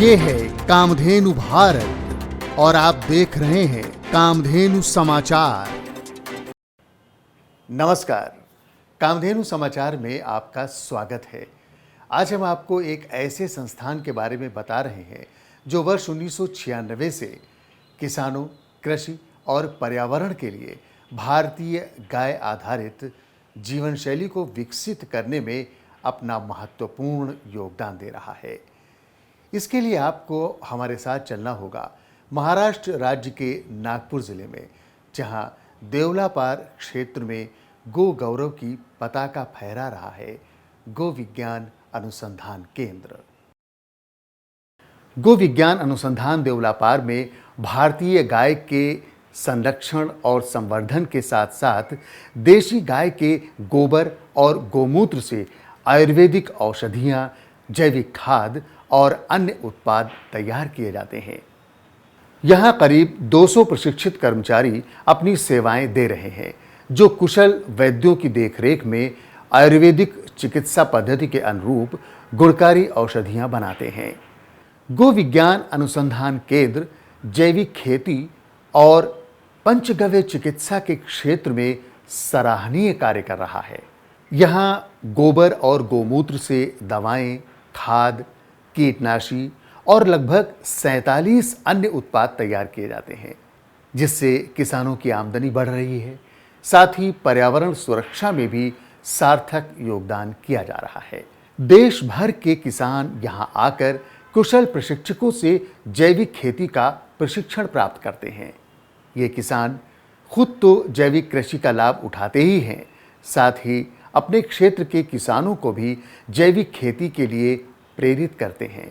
ये है कामधेनु भारत और आप देख रहे हैं कामधेनु समाचार। नमस्कार, कामधेनु समाचार में आपका स्वागत है। आज हम आपको एक ऐसे संस्थान के बारे में बता रहे हैं जो वर्ष 1996 से किसानों, कृषि और पर्यावरण के लिए भारतीय गाय आधारित जीवन शैली को विकसित करने में अपना महत्वपूर्ण योगदान दे रहा है। इसके लिए आपको हमारे साथ चलना होगा महाराष्ट्र राज्य के नागपुर जिले में, जहां देवलापार क्षेत्र में गो गौरव की पताका फहरा रहा है गो विज्ञान अनुसंधान केंद्र। गो विज्ञान अनुसंधान देवलापार में भारतीय गाय के संरक्षण और संवर्धन के साथ साथ देशी गाय के गोबर और गोमूत्र से आयुर्वेदिक औषधियां, जैविक खाद और अन्य उत्पाद तैयार किए जाते हैं। यहाँ करीब 200 प्रशिक्षित कर्मचारी अपनी सेवाएं दे रहे हैं, जो कुशल वैद्यों की देखरेख में आयुर्वेदिक चिकित्सा पद्धति के अनुरूप गुणकारी औषधियां बनाते हैं। गो विज्ञान अनुसंधान केंद्र जैविक खेती और पंचगव्य चिकित्सा के क्षेत्र में सराहनीय कार्य कर रहा है। यहाँ गोबर और गोमूत्र से दवाएं, खाद, कीटनाशी और लगभग 47 अन्य उत्पाद तैयार किए जाते हैं, जिससे किसानों की आमदनी बढ़ रही है। साथ ही पर्यावरण सुरक्षा में भी सार्थक योगदान किया जा रहा है। देश भर के किसान यहाँ आकर कुशल प्रशिक्षकों से जैविक खेती का प्रशिक्षण प्राप्त करते हैं। ये किसान खुद तो जैविक कृषि का लाभ उठाते ही हैं, साथ ही अपने क्षेत्र के किसानों को भी जैविक खेती के लिए प्रेरित करते हैं।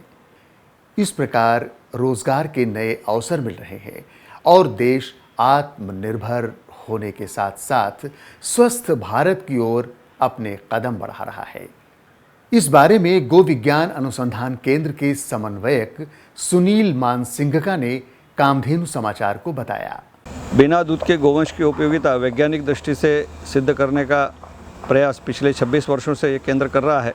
इस प्रकार रोजगार के नए अवसर मिल रहे हैं और देश आत्मनिर्भर होने के साथ साथ स्वस्थ भारत की ओर अपने कदम बढ़ा रहा है। इस बारे में गो विज्ञान अनुसंधान केंद्र के समन्वयक सुनील मानसिंघका ने कामधेनु समाचार को बताया। बिना दूध के गोवंश की उपयोगिता वैज्ञानिक दृष्टि से सिद्ध करने का प्रयास पिछले 26 वर्षों से ये केंद्र कर रहा है।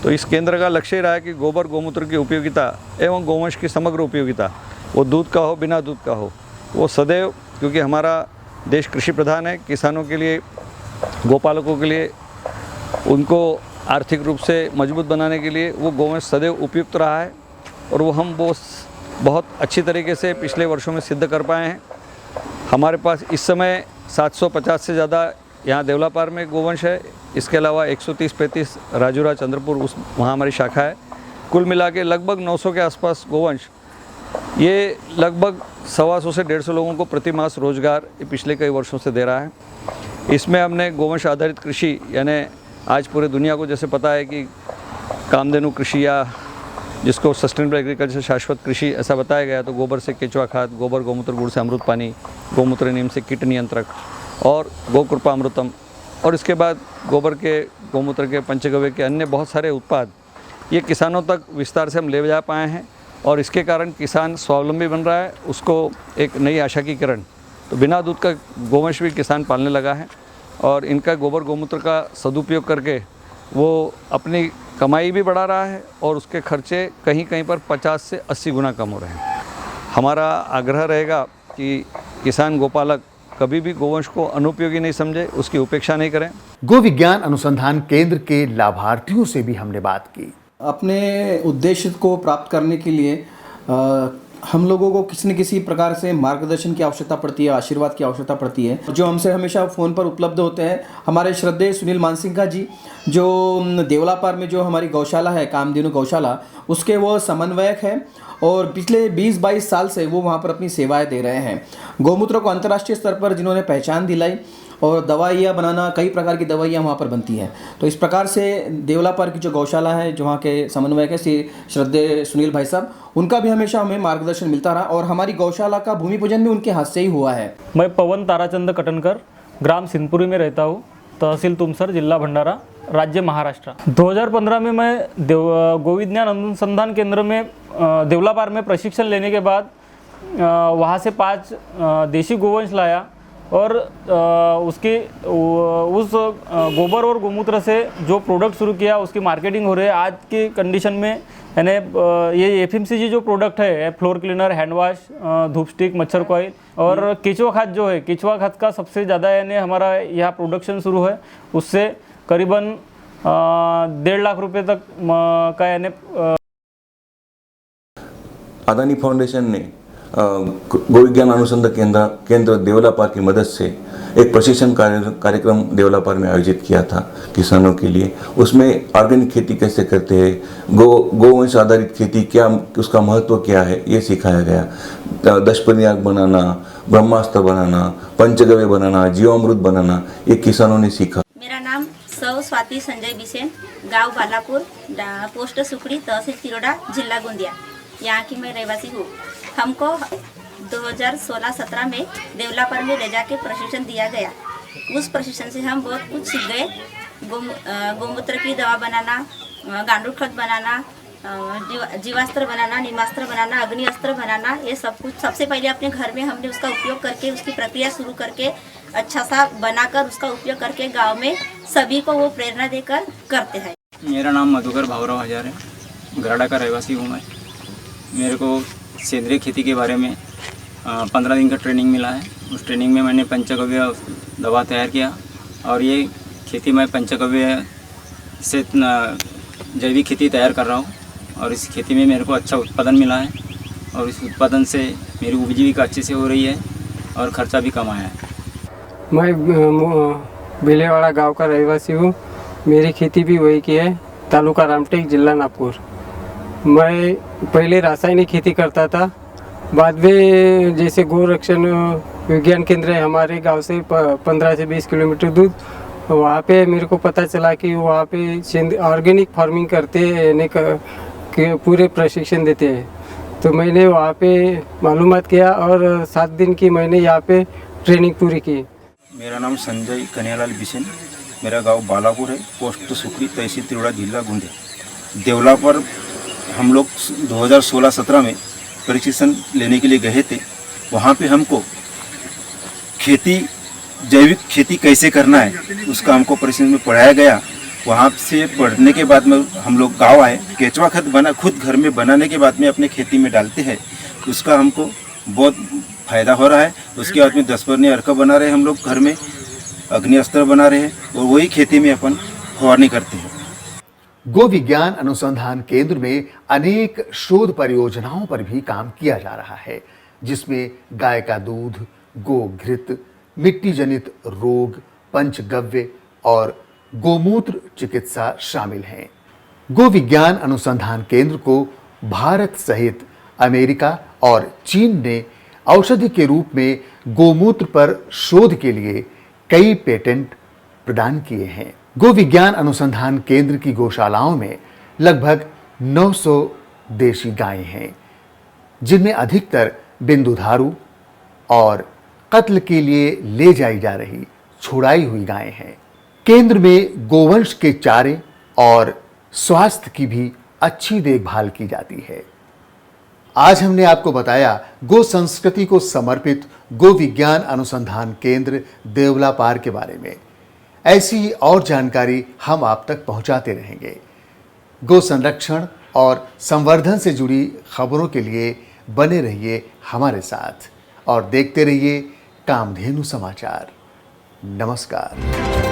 तो इस केंद्र का लक्ष्य रहा है कि गोबर गोमूत्र की उपयोगिता एवं गोवंश की समग्र उपयोगिता, वो दूध का हो बिना दूध का हो, वो सदैव, क्योंकि हमारा देश कृषि प्रधान है, किसानों के लिए, गोपालकों के लिए, उनको आर्थिक रूप से मजबूत बनाने के लिए वो गोवंश सदैव उपयुक्त रहा है और वो बहुत अच्छी तरीके से पिछले वर्षों में सिद्ध कर पाए हैं। हमारे पास इस समय 750 से ज़्यादा यहाँ देवलापार में गोवंश है। इसके अलावा 130-35 राजूरा चंद्रपुर वहाँ हमारी शाखा है। कुल मिला के लगभग 900 के आसपास गोवंश, ये लगभग 125 से 150 लोगों को प्रति मास रोजगार पिछले कई वर्षों से दे रहा है। इसमें हमने गोवंश आधारित कृषि, यानी आज पूरी दुनिया को जैसे पता है कि कामधेनु कृषि या जिसको सस्टेनेबल एग्रीकल्चर, शाश्वत कृषि ऐसा बताया गया, तो गोबर से केचुआ खाद, गोबर गोमूत्र गुड़ से अमृत पानी, गोमूत्र नीम से कीट नियंत्रक और गोकृपा अमृतम, और इसके बाद गोबर के, गोमूत्र के, पंचगव्य के अन्य बहुत सारे उत्पाद ये किसानों तक विस्तार से हम ले जा पाए हैं और इसके कारण किसान स्वावलंबी बन रहा है। उसको एक नई आशा की किरण, तो बिना दूध का गोवंश भी किसान पालने लगा है और इनका गोबर गोमूत्र का सदुपयोग करके वो अपनी कमाई भी बढ़ा रहा है और उसके खर्चे कहीं कहीं पर 50 से 80 गुना कम हो रहे हैं। हमारा आग्रह रहेगा कि किसान गोपालक कभी भी गोवंश को अनुपयोगी नहीं समझे, उसकी उपेक्षा नहीं करें। गो विज्ञान अनुसंधान केंद्र के लाभार्थियों से भी हमने बात की। अपने उद्देश्य को प्राप्त करने के लिए हम लोगों को किसी न किसी प्रकार से मार्गदर्शन की आवश्यकता पड़ती है, आशीर्वाद की आवश्यकता पड़ती है, जो हमसे हमेशा फ़ोन पर उपलब्ध होते हैं। हमारे श्रद्धेय सुनील मानसिंघका जी, जो देवलापार में जो हमारी गौशाला है, कामधेनु गौशाला, उसके वो समन्वयक हैं और पिछले 20-22 साल से वो वहाँ पर अपनी सेवाएं दे रहे हैं। गोमूत्र को अंतर्राष्ट्रीय स्तर पर जिन्होंने पहचान दिलाई और दवाइयाँ बनाना, कई प्रकार की दवाइयाँ वहाँ पर बनती हैं। तो इस प्रकार से देवलापार की जो गौशाला है, जो वहाँ के समन्वयक है श्री श्रद्धेय सुनील भाई साहब, उनका भी हमेशा हमें मार्गदर्शन मिलता रहा और हमारी गौशाला का भूमि पूजन भी उनके हाथ से ही हुआ है। मैं पवन ताराचंद कटनकर, ग्राम सिंधपुरी में रहता हूँ, तहसील तुमसर, जिला भंडारा, राज्य महाराष्ट्र। 2015 में मैं गो विज्ञान अनुसंधान केंद्र में देवलापार में प्रशिक्षण लेने के बाद वहाँ से 5 देशी गोवंश लाया और उस गोबर और गोमूत्र से जो प्रोडक्ट शुरू किया, उसकी मार्केटिंग हो रही है। आज की कंडीशन में यानी ये FMCG जो प्रोडक्ट है, फ्लोर क्लीनर, हैंड वॉश, धूप स्टिक, मच्छर कॉइल और केचुआ खाद जो है, केचुआ खाद का सबसे ज़्यादा यानी हमारा यहाँ प्रोडक्शन शुरू है। उससे करीबन 1.5 लाख रुपए तक का यानी अदानी फाउंडेशन ने गो विज्ञान अनुसंधान केंद्र देवलापार की मदद से एक प्रशिक्षण कार्यक्रम देवलापार में आयोजित किया था किसानों के लिए। उसमें ऑर्गेनिक खेती कैसे करते हैं, गोवंश आधारित खेती क्या, उसका महत्व क्या है, ये सिखाया गया। दशपर्याग बनाना, ब्रह्मास्त्र बनाना, पंचगव्य बनाना, जीवामृत बनाना, ये किसानों ने सीखा। मेरा नाम सौ स्वाति संजय बिसेन, गांव बालापुर, पोस्ट सुकड़ी, तहसील तिरोडा, जिला गोंदिया, यहाँ की मैं रहवासी हूँ। हमको 2016-17 में देवलापार में ले जाके प्रशिक्षण दिया गया। उस प्रशिक्षण से हम बहुत कुछ सीख गए। गोमूत्र की दवा बनाना, गांडूळ खत बनाना, जीवास्त्र बनाना, नीमास्त्र बनाना, अग्नि अस्त्र बनाना, ये सब कुछ सबसे पहले अपने घर में हमने उसका उपयोग करके, उसकी प्रक्रिया शुरू करके अच्छा सा बनाकर उसका उपयोग करके गांव में सभी को वो प्रेरणा देकर करते हैं। मेरा नाम मधुकर भावराव हजार है, गराडा का रहवासी हूँ मैं। मेरे को सेंद्रीय खेती के बारे में 15 दिन का ट्रेनिंग मिला है। उस ट्रेनिंग में मैंने पंचगव्य दवा तैयार किया और ये खेती मैं पंचगव्य से जैविक खेती तैयार कर रहा हूँ और इस खेती में मेरे को अच्छा उत्पादन मिला है और इस उत्पादन से मेरी उपजीविका अच्छे से हो रही है और खर्चा भी कम आया है। मैं बेलेवाड़ा गांव का रहवासी हूँ। मेरी खेती भी वही की है, तालुका रामटेक, जिला नागपुर। मैं पहले रासायनिक खेती करता था, बाद में जैसे गोरक्षण विज्ञान केंद्र है हमारे गांव से 15 से 20 किलोमीटर दूर, वहाँ पे मेरे को पता चला कि वहाँ पे ऑर्गेनिक फार्मिंग करते हैं, यानी पूरे प्रशिक्षण देते हैं। तो मैंने वहाँ पे मालूमात किया और 7 दिन की मैंने यहाँ पे ट्रेनिंग पूरी की। मेरा नाम संजय कन्हैयालाल बिसेन, मेरा गांव बालापुर है, पोस्ट सुकड़ी, तहसील तिरोडा, जिला गोंदिया। देवलापार हम लोग 2016-17 में प्रशिक्षण लेने के लिए गए थे। वहाँ पे हमको जैविक खेती कैसे करना है उसका हमको प्रशिक्षण में पढ़ाया गया। वहाँ से पढ़ने के बाद में हम लोग गाँव आए। केचुआ खाद खुद घर में बनाने के बाद में अपने खेती में डालते हैं, उसका हमको बहुत फ़ायदा हो रहा है। उसके बाद में 10 परनी अर्क बना रहे हैं हम लोग घर में, अग्नि अस्त्र बना रहे हैं और वही खेती में अपन फवारनी करते हैं। गो विज्ञान अनुसंधान केंद्र में अनेक शोध परियोजनाओं पर भी काम किया जा रहा है, जिसमें गाय का दूध, गोघृत, मिट्टी जनित रोग, पंचगव्य और गोमूत्र चिकित्सा शामिल हैं। गो विज्ञान अनुसंधान केंद्र को भारत सहित अमेरिका और चीन ने औषधि के रूप में गोमूत्र पर शोध के लिए कई पेटेंट प्रदान किए हैं। गो विज्ञान अनुसंधान केंद्र की गौशालाओं में लगभग 900 देशी गायें हैं, जिनमें अधिकतर बिंदुधारू और कत्ल के लिए ले जाई जा रही छुड़ाई हुई गायें हैं। केंद्र में गोवंश के चारे और स्वास्थ्य की भी अच्छी देखभाल की जाती है। आज हमने आपको बताया गो संस्कृति को समर्पित गो विज्ञान अनुसंधान केंद्र देवलापार के बारे में। ऐसी और जानकारी हम आप तक पहुंचाते रहेंगे। गो संरक्षण और संवर्धन से जुड़ी खबरों के लिए बने रहिए हमारे साथ और देखते रहिए कामधेनु समाचार। नमस्कार।